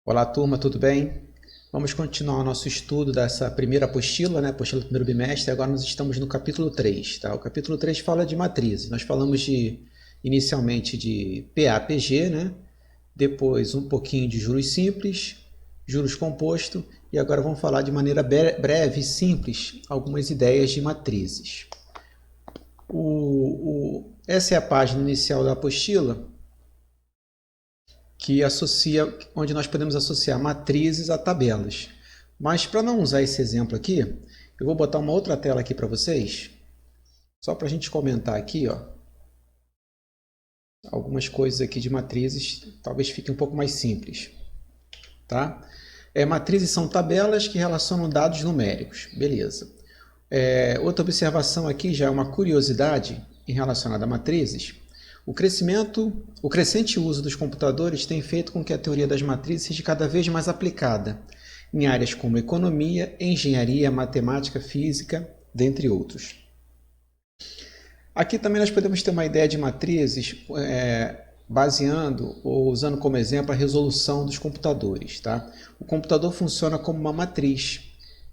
Olá, turma, tudo bem? Vamos continuar o nosso estudo dessa primeira apostila, né? Apostila do primeiro bimestre. Agora nós estamos no capítulo 3, tá? O capítulo 3 fala de matrizes. Nós falamos inicialmente de PA/PG, né? Depois um pouquinho de juros simples, juros composto, e agora vamos falar de maneira breve e simples algumas ideias de matrizes. Essa é a página inicial da apostila, que associa, onde nós podemos associar matrizes a tabelas. Mas para não usar esse exemplo aqui, eu vou botar uma outra tela aqui para vocês, só para a gente comentar aqui, ó, algumas coisas aqui de matrizes, talvez fique um pouco mais simples. Tá? Matrizes são tabelas que relacionam dados numéricos, beleza. Outra observação aqui, já é uma curiosidade em relacionada a matrizes. O crescente uso dos computadores tem feito com que a teoria das matrizes seja cada vez mais aplicada em áreas como economia, engenharia, matemática, física, dentre outros. Aqui também nós podemos ter uma ideia de matrizes baseando ou usando como exemplo a resolução dos computadores. Tá? O computador funciona como uma matriz,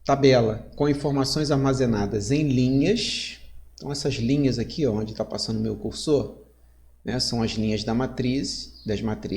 tabela, com informações armazenadas em linhas. Então essas linhas aqui, ó, onde está passando o meu cursor, né, são as linhas da matriz,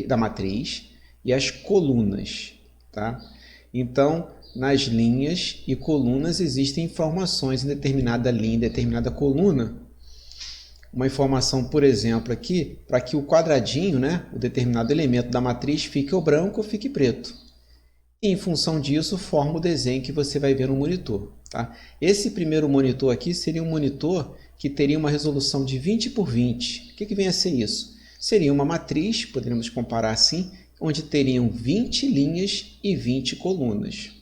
da matriz e as colunas. Tá? Então, nas linhas e colunas existem informações em determinada linha, em determinada coluna. Uma informação, por exemplo, aqui, para que o quadradinho, né, o determinado elemento da matriz, fique ou branco ou fique preto. E, em função disso, forma o desenho que você vai ver no monitor. Tá? Esse primeiro monitor aqui seria um monitor que teria uma resolução de 20 por 20. O que vem a ser isso? Seria uma matriz, poderíamos comparar assim, onde teriam 20 linhas e 20 colunas.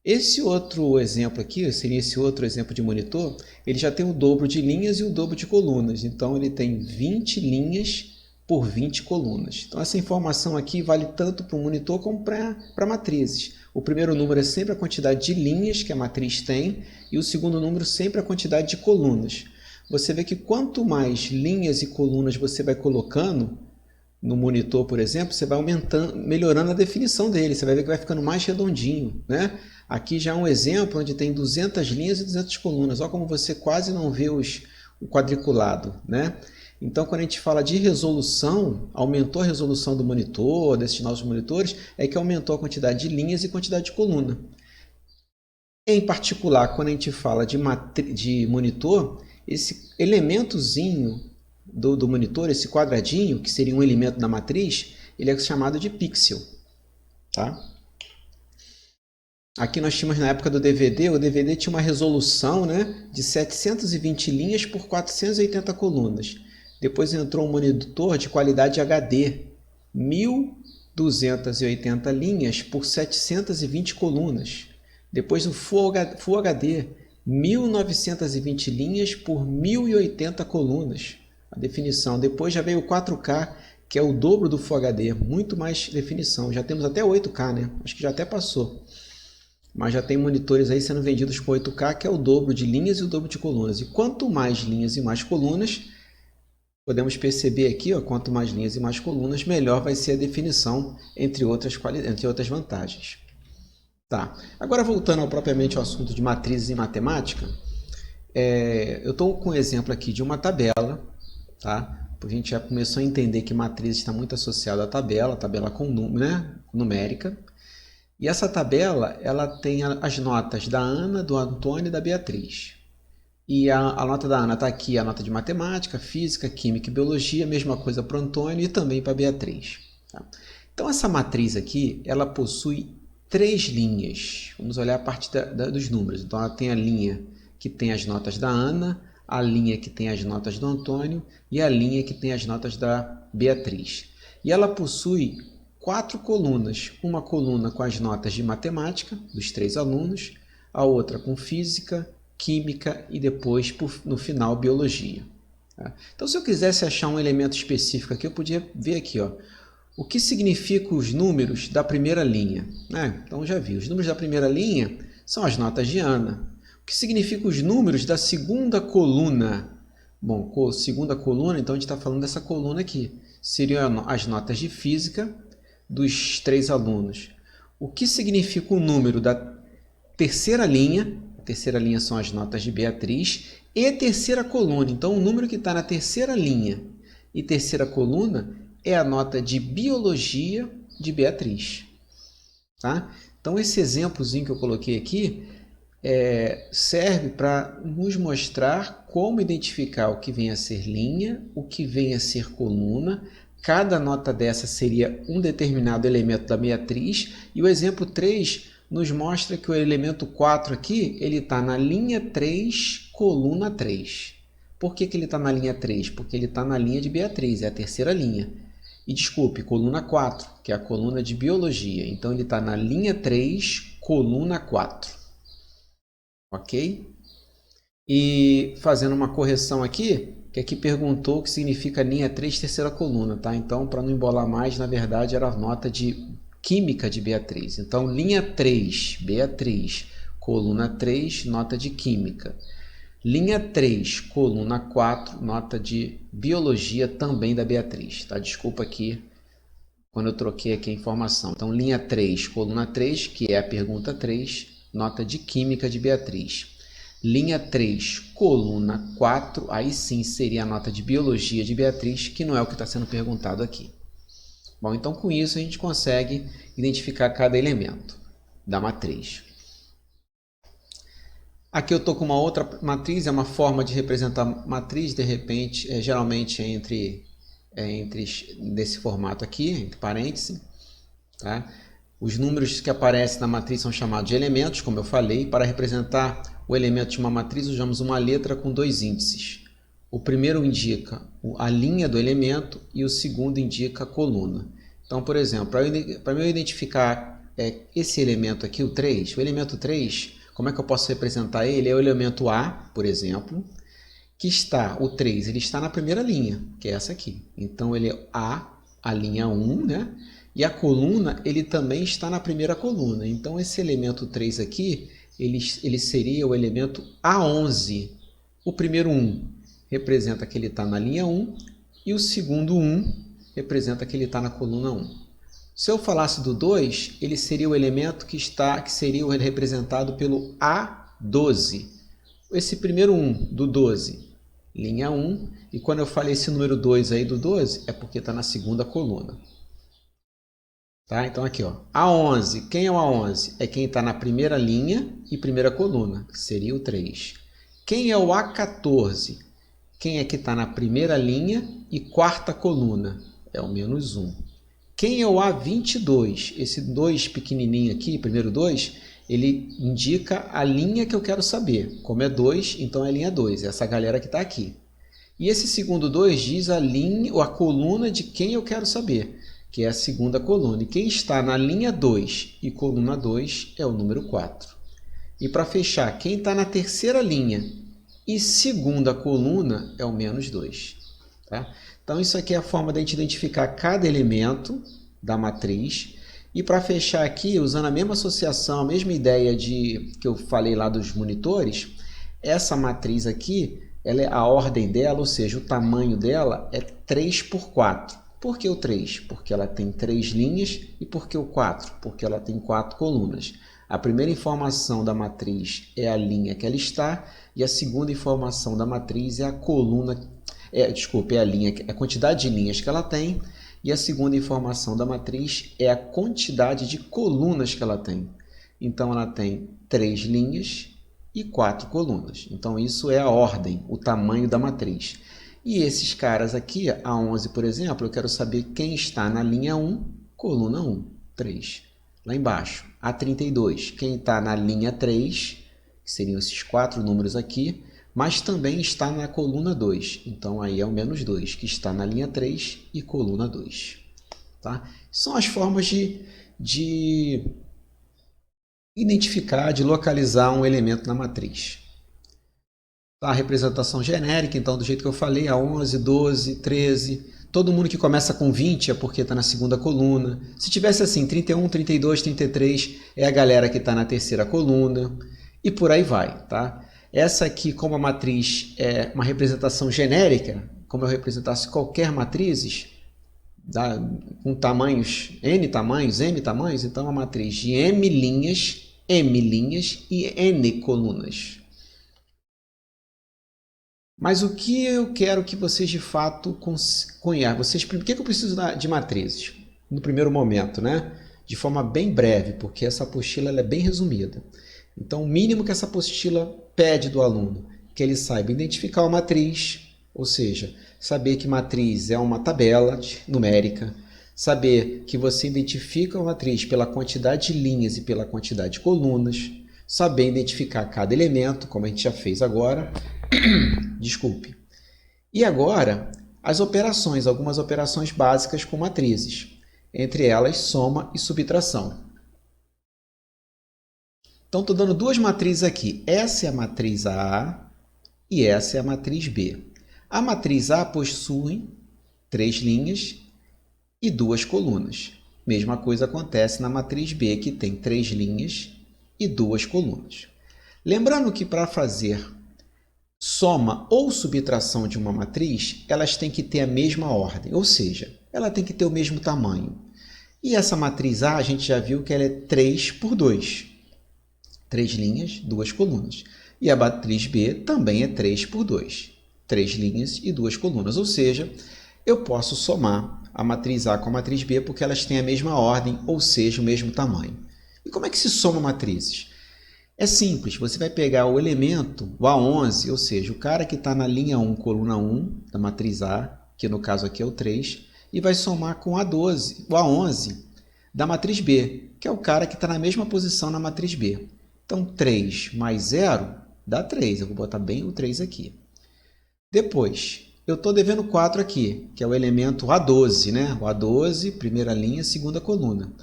Esse outro exemplo aqui, seria esse outro exemplo de monitor, ele já tem o dobro de linhas e o dobro de colunas. Então, ele tem 20 linhas por 20 colunas. Então, essa informação aqui vale tanto para o monitor como para matrizes. O primeiro número é sempre a quantidade de linhas que a matriz tem e o segundo número sempre a quantidade de colunas. Você vê que quanto mais linhas e colunas você vai colocando no monitor, por exemplo, você vai aumentando, melhorando a definição dele. Você vai ver que vai ficando mais redondinho, né? Aqui já é um exemplo onde tem 200 linhas e 200 colunas. Olha como você quase não vê o quadriculado, né? Então, quando a gente fala de resolução, aumentou a resolução do monitor, desses novos monitores, é que aumentou a quantidade de linhas e quantidade de coluna. Em particular, quando a gente fala de monitor, esse elementozinho do monitor, esse quadradinho, que seria um elemento da matriz, ele é chamado de pixel. Tá? Aqui nós tínhamos na época do DVD, o DVD tinha uma resolução, né, de 720 linhas por 480 colunas. Depois entrou um monitor de qualidade HD, 1280 linhas por 720 colunas. Depois o Full HD, 1920 linhas por 1080 colunas. A definição. Depois já veio o 4K, que é o dobro do Full HD, muito mais definição. Já temos até 8K, né? Acho que já até passou. Mas já tem monitores aí sendo vendidos com 8K, que é o dobro de linhas e o dobro de colunas. E quanto mais linhas e mais colunas, podemos perceber aqui, ó, quanto mais linhas e mais colunas, melhor vai ser a definição, entre outras vantagens. Tá. Agora, voltando propriamente ao assunto de matrizes em matemática, eu estou com um exemplo aqui de uma tabela, tá? A gente já começou a entender que matriz está muito associada à tabela com né, numérica. E essa tabela, ela tem as notas da Ana, do Antônio e da Beatriz. E a nota da Ana está aqui, a nota de matemática, física, química e biologia, mesma coisa para o Antônio e também para a Beatriz. Tá? Então, essa matriz aqui, ela possui 3 linhas. Vamos olhar a parte dos números. Então, ela tem a linha que tem as notas da Ana, a linha que tem as notas do Antônio e a linha que tem as notas da Beatriz. E ela possui 4 colunas. Uma coluna com as notas de matemática, dos 3 alunos, a outra com física, química e depois, no final, biologia. Tá? Então, se eu quisesse achar um elemento específico aqui, eu podia ver aqui, ó, o que significam os números da primeira linha. Então, já vi, os números da primeira linha são as notas de Ana. O que significam os números da segunda coluna? Bom, segunda coluna, então a gente está falando dessa coluna aqui. Seriam as notas de física dos 3 alunos. o que significa o número da terceira linha. A terceira linha são as notas de Beatriz e terceira coluna. Então, o número que está na terceira linha e terceira coluna é a nota de biologia de Beatriz. Tá? Então, esse exemplozinho que eu coloquei aqui serve para nos mostrar como identificar o que vem a ser linha, o que vem a ser coluna. Cada nota dessa seria um determinado elemento da Beatriz. E o exemplo 3 nos mostra que o elemento 4 aqui, ele está na linha 3, coluna 3. Por que ele está na linha 3? Porque ele está na linha de Beatriz, é a terceira linha. E desculpe, coluna 4, que é a coluna de biologia. Então, ele está na linha 3, coluna 4. Ok? E fazendo uma correção aqui, que aqui perguntou o que significa linha 3, terceira coluna, tá? Então, para não embolar mais, na verdade, era a nota de química de Beatriz. Então, linha 3, Beatriz, coluna 3, nota de química. Linha 3, coluna 4, nota de biologia também da Beatriz, tá? Desculpa aqui quando eu troquei aqui a informação. Então, linha 3, coluna 3, que é a pergunta 3, nota de química de Beatriz. Linha 3, coluna 4, aí sim seria a nota de biologia de Beatriz, que não é o que está sendo perguntado aqui. Bom, então com isso a gente consegue identificar cada elemento da matriz. Aqui eu estou com uma outra matriz, é uma forma de representar matriz, de repente, geralmente entre desse formato aqui, entre parênteses, tá? Os números que aparecem na matriz são chamados de elementos, como eu falei. Para representar o elemento de uma matriz, usamos uma letra com dois índices. O primeiro indica a linha do elemento e o segundo indica a coluna. Então, por exemplo, para eu identificar esse elemento aqui, o 3, o elemento 3, como é que eu posso representar ele? É o elemento A, por exemplo, que está, o 3, ele está na primeira linha, que é essa aqui. Então, ele é a linha 1, né? E a coluna, ele também está na primeira coluna. Então, esse elemento 3 aqui, ele seria o elemento A11. O primeiro 1 representa que ele está na linha 1 e o segundo 1 representa que ele está na coluna 1. Se eu falasse do 2, ele seria o elemento que seria representado pelo A12. Esse primeiro 1 do 12, linha 1. E quando eu falei esse número 2 aí do 12, é porque está na segunda coluna. Tá? Então aqui, ó, A11, quem é o A11? É quem está na primeira linha e primeira coluna, que seria o 3. Quem é o A14? Quem é que está na primeira linha e quarta coluna? É o menos 1. Quem é o A22? Esse 2 pequenininho aqui, primeiro 2, ele indica a linha que eu quero saber. Como é 2, então é linha 2, é essa galera que está aqui. E esse segundo 2 diz a linha, ou a coluna de quem eu quero saber, que é a segunda coluna. E quem está na linha 2 e coluna 2 é o número 4. E para fechar, quem está na terceira linha e segunda coluna é o menos 2. Tá? Então, isso aqui é a forma de a gente identificar cada elemento da matriz. E para fechar aqui, usando a mesma associação, a mesma ideia que eu falei lá dos monitores, essa matriz aqui, a ordem dela, ou seja, o tamanho dela é 3 por 4. Por que o 3? Porque ela tem 3 linhas. E por que o 4? Porque ela tem 4 colunas. A primeira informação da matriz é a linha que ela está, e a segunda informação da matriz é a coluna, é a quantidade de linhas que ela tem, e a segunda informação da matriz é a quantidade de colunas que ela tem. Então, ela tem 3 linhas e 4 colunas. Então, isso é a ordem, o tamanho da matriz. E esses caras aqui, A11, por exemplo, eu quero saber quem está na linha 1, coluna 1, 3. Lá embaixo, A32, quem está na linha 3, que seriam esses 4 números aqui, mas também está na coluna 2. Então, aí é o menos 2, que está na linha 3 e coluna 2. Tá? São as formas de identificar, de localizar um elemento na matriz. Tá? A representação genérica, então, do jeito que eu falei, a 11, 12, 13... Todo mundo que começa com 20 é porque está na segunda coluna. Se tivesse assim, 31, 32, 33 é a galera que está na terceira coluna. E por aí vai, tá? Essa aqui, como a matriz é uma representação genérica, como eu representasse qualquer matrizes, com tamanhos, n tamanhos, m tamanhos, então é uma matriz de m linhas e n colunas. Mas o que eu quero que vocês de fato conheçam? Por que eu preciso de matrizes? No primeiro momento, né? De forma bem breve, porque essa apostila ela é bem resumida. Então, o mínimo que essa apostila pede do aluno, que ele saiba identificar uma matriz, ou seja, saber que matriz é uma tabela numérica, saber que você identifica uma matriz pela quantidade de linhas e pela quantidade de colunas, saber identificar cada elemento, como a gente já fez agora. Desculpe. E agora, as operações, algumas operações básicas com matrizes, entre elas soma e subtração. Então, estou dando duas matrizes aqui. Essa é a matriz A e essa é a matriz B. A matriz A possui 3 linhas e 2 colunas. Mesma coisa acontece na matriz B, que tem 3 linhas e 2 colunas. Lembrando que para fazer soma ou subtração de uma matriz, elas têm que ter a mesma ordem, ou seja, ela tem que ter o mesmo tamanho. E essa matriz A, a gente já viu que ela é 3 por 2. 3 linhas, 2 colunas. E a matriz B também é 3 por 2. 3 linhas e 2 colunas. Ou seja, eu posso somar a matriz A com a matriz B porque elas têm a mesma ordem, ou seja, o mesmo tamanho. E como é que se soma matrizes? É simples, você vai pegar o elemento, o A11, ou seja, o cara que está na linha 1, coluna 1, da matriz A, que no caso aqui é o 3, e vai somar com o A12, o A11, da matriz B, que é o cara que está na mesma posição na matriz B. Então, 3 mais 0 dá 3, eu vou botar bem o 3 aqui. Depois, eu estou devendo 4 aqui, que é o elemento A12, né? O A12, primeira linha, segunda coluna.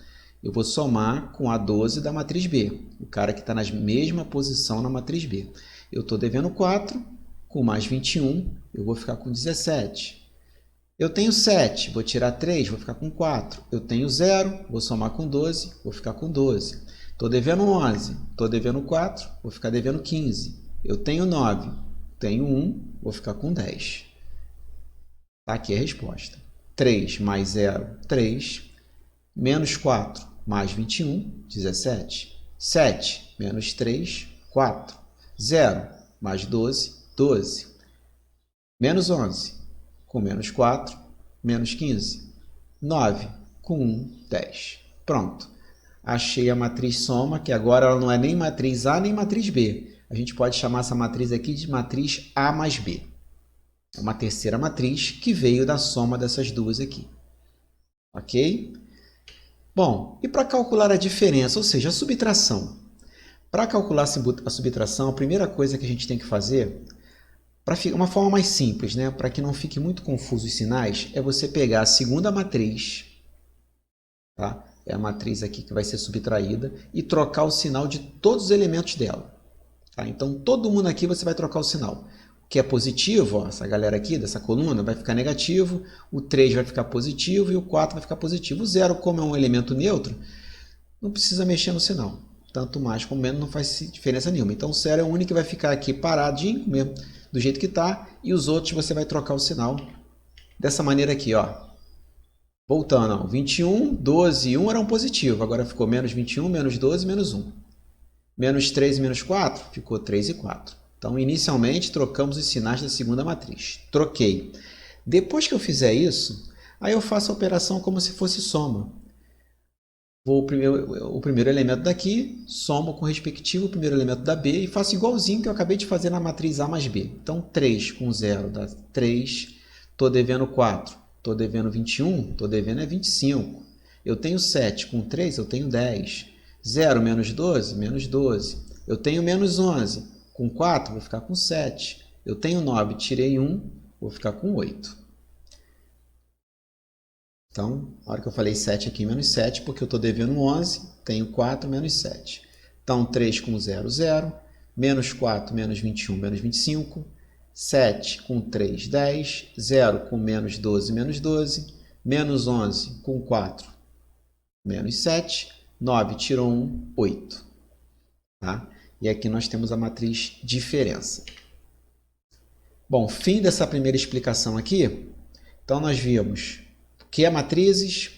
Eu vou somar com A12 da matriz B, o cara que está na mesma posição na matriz B. Eu estou devendo 4, com mais 21, eu vou ficar com 17. Eu tenho 7, vou tirar 3, vou ficar com 4. Eu tenho 0, vou somar com 12, vou ficar com 12. Estou devendo 11, estou devendo 4, vou ficar devendo 15. Eu tenho 9, tenho 1, vou ficar com 10. Tá aqui a resposta. 3 mais 0, 3. Menos 4 mais 21, 17. 7 menos 3, 4. 0 mais 12, 12. Menos 11, com menos 4, menos 15. 9 com 1, 10. Pronto. Achei a matriz soma, que agora ela não é nem matriz A nem matriz B. A gente pode chamar essa matriz aqui de matriz A mais B. É uma terceira matriz que veio da soma dessas duas aqui. Ok? Bom, e para calcular a diferença, ou seja, a subtração? Para calcular a subtração, a primeira coisa que a gente tem que fazer, para uma forma mais simples, né, para que não fique muito confuso os sinais, é você pegar a segunda matriz, tá? É a matriz aqui que vai ser subtraída, e trocar o sinal de todos os elementos dela. Tá? Então, todo mundo aqui você vai trocar o sinal. O que é positivo, ó, essa galera aqui, dessa coluna, vai ficar negativo, o 3 vai ficar positivo e o 4 vai ficar positivo. O 0, como é um elemento neutro, não precisa mexer no sinal. Tanto mais como menos não faz diferença nenhuma. Então, o 0 é o único que vai ficar aqui paradinho, mesmo, do jeito que está, e os outros você vai trocar o sinal dessa maneira aqui, ó. Voltando, ó, 21, 12 e 1 eram positivos, agora ficou menos 21, menos 12, menos 1. Menos 3 e menos 4, ficou 3 e 4. Então, inicialmente, trocamos os sinais da segunda matriz. Troquei. Depois que eu fizer isso, aí eu faço a operação como se fosse soma. Vou o primeiro elemento daqui, somo com o respectivo primeiro elemento da B e faço igualzinho que eu acabei de fazer na matriz A mais B. Então, 3 com 0 dá 3, estou devendo 4, estou devendo 21, estou devendo 25. Eu tenho 7 com 3, eu tenho 10. 0 menos 12, menos 12. Eu tenho menos 11, com 4 vou ficar com 7. Eu tenho 9, tirei 1, vou ficar com 8. Então, na hora que eu falei 7 aqui, menos 7, porque eu estou devendo 11, tenho 4 menos 7. Então, 3 com 0, 0. Menos 4, menos 21, menos 25. 7 com 3, 10. 0 com menos 12, menos 12. Menos 11 com 4, menos 7. 9 tirou 1, 8. Tá? E aqui nós temos a matriz diferença. Bom, fim dessa primeira explicação aqui. Então, nós vimos que é matrizes,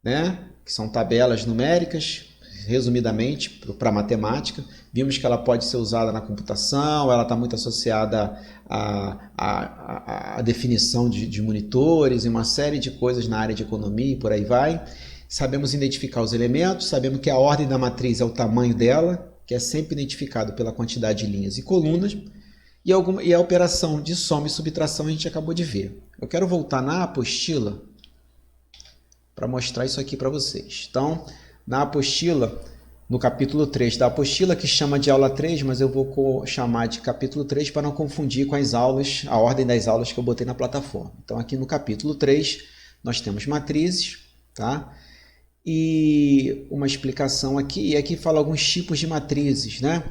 né? Que são tabelas numéricas, resumidamente, para matemática. Vimos que ela pode ser usada na computação, ela está muito associada à definição de monitores e uma série de coisas na área de economia e por aí vai. Sabemos identificar os elementos, sabemos que a ordem da matriz é o tamanho dela, que é sempre identificado pela quantidade de linhas e colunas, e a operação de soma e subtração a gente acabou de ver. Eu quero voltar na apostila para mostrar isso aqui para vocês. Então, na apostila, no capítulo 3 da apostila, que chama de aula 3, mas eu vou chamar de capítulo 3 para não confundir com as aulas, a ordem das aulas que eu botei na plataforma. Então, aqui no capítulo 3, nós temos matrizes, tá? E uma explicação aqui, e aqui fala alguns tipos de matrizes, né?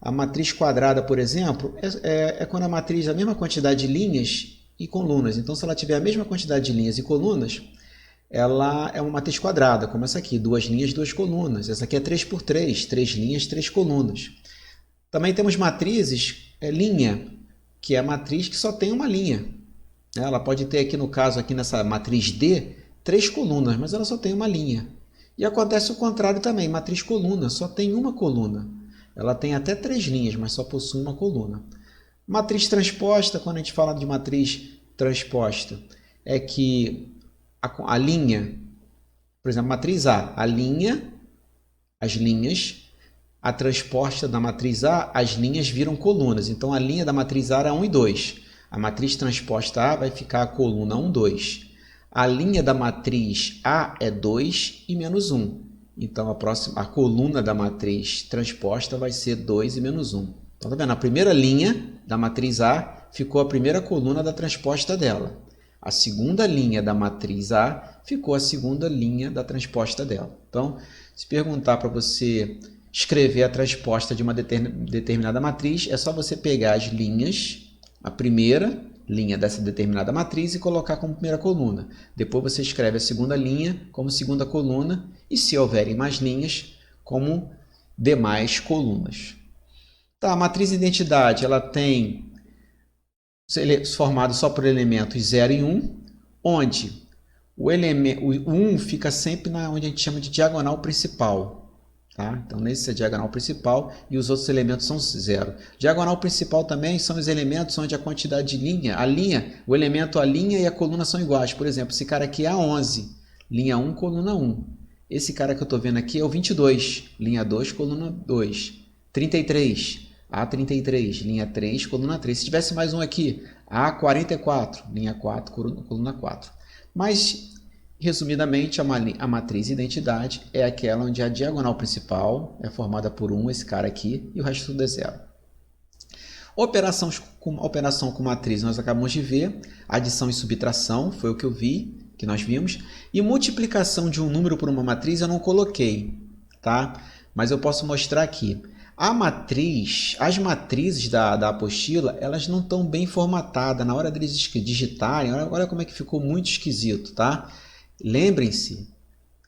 A matriz quadrada, por exemplo, é quando a matriz é a mesma quantidade de linhas e colunas. Então, se ela tiver a mesma quantidade de linhas e colunas, ela é uma matriz quadrada, como essa aqui, 2 linhas, 2 colunas. Essa aqui é 3 por 3, 3 linhas, 3 colunas. Também temos matrizes, linha, que é a matriz que só tem uma linha. Ela pode ter aqui, no caso, aqui nessa matriz D, 3 colunas, mas ela só tem uma linha. E acontece o contrário também, matriz coluna, só tem uma coluna. Ela tem até 3 linhas, mas só possui uma coluna. Matriz transposta, quando a gente fala de matriz transposta, é que a linha, por exemplo, matriz A, a linha, as linhas, a transposta da matriz A, as linhas viram colunas. Então, a linha da matriz A era 1 e 2. A matriz transposta A vai ficar a coluna 1, 2. A linha da matriz A é 2 e menos 1. Então, a coluna da matriz transposta vai ser 2 e menos 1. Então, tá vendo? A primeira linha da matriz A ficou a primeira coluna da transposta dela. A segunda linha da matriz A ficou a segunda linha da transposta dela. Então, se perguntar para você escrever a transposta de uma determinada matriz, é só você pegar as linhas, a primeira linha dessa determinada matriz e colocar como primeira coluna. Depois você escreve a segunda linha como segunda coluna e, se houverem mais linhas, como demais colunas. Tá, a matriz identidade, ela tem formado só por elementos 0 e 1, onde o 1 fica sempre onde a gente chama de diagonal principal. Tá? Então, nesse é a diagonal principal e os outros elementos são 0. Diagonal principal também são os elementos onde a quantidade de linha, o elemento, a linha e a coluna são iguais. Por exemplo, esse cara aqui é a 11, linha 1, coluna 1. Esse cara que eu estou vendo aqui é o 22, linha 2, coluna 2. 33, A33, linha 3, coluna 3. Se tivesse mais um aqui, A44, linha 4, coluna 4. Mas, resumidamente, a matriz identidade é aquela onde a diagonal principal é formada por 1, esse cara aqui, e o resto tudo é 0. Operação com matriz nós acabamos de ver, adição e subtração, foi o que eu vi, que nós vimos, e multiplicação de um número por uma matriz eu não coloquei, tá? Mas eu posso mostrar aqui. As matrizes da apostila, elas não estão bem formatadas. Na hora deles digitarem, olha como é que ficou muito esquisito, tá? Lembrem-se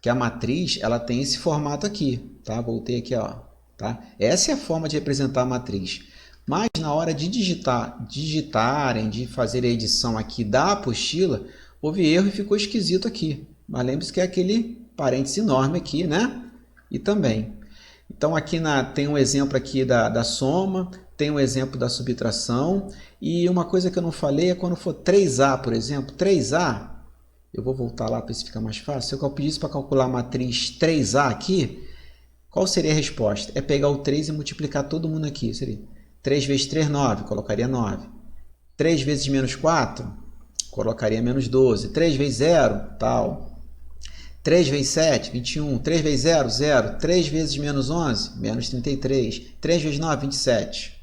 que a matriz, ela tem esse formato aqui, tá? Voltei aqui, ó, tá? Essa é a forma de representar a matriz. Mas na hora de digitarem, de fazer a edição aqui da apostila, houve erro e ficou esquisito aqui. Mas lembre-se que é aquele parêntese enorme aqui, né? E também. Então, aqui tem um exemplo aqui da soma, tem um exemplo da subtração, e uma coisa que eu não falei é quando for 3A, por exemplo. 3A, eu vou voltar lá para isso ficar mais fácil. Se eu pedisse para calcular a matriz 3A aqui, qual seria a resposta? É pegar o 3 e multiplicar todo mundo aqui. Seria 3 vezes 3, 9, colocaria 9. 3 vezes menos 4, colocaria menos 12. 3 vezes 0, tal. 3 vezes 7, 21. 3 vezes 0, 0. 3 vezes menos 11, menos 33. 3 vezes 9, 27.